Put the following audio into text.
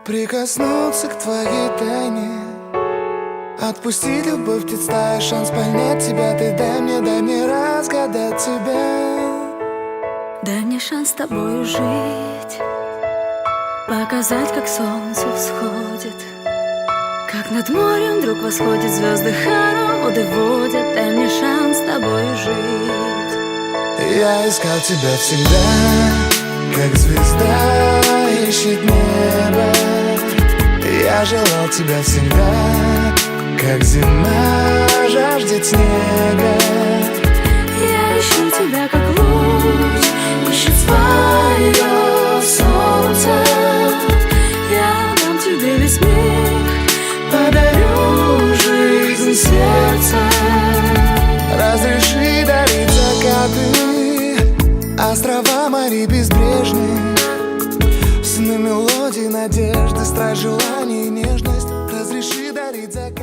Прикоснуться к твоей тайне, отпустить любовь, представь шанс понять тебя. Ты дай мне разгадать тебя. Дай мне шанс с тобою жить, показать, как солнце всходит, как над морем вдруг восходят звезды, хороводы водят. Дай мне шанс с тобою жить. Я искал тебя всегда, как звезда ищет небо. Я желал тебя всегда, как зима жаждет снега. Я ищу тебя, как луч ищет свое солнце. Я дам тебе весь мир, подарю жизнь сердца. Разреши дарить закаты, острова, моря безбрежные, сны, мелодии, надежды, страсть, желание и нежность. Разреши дарить закаты.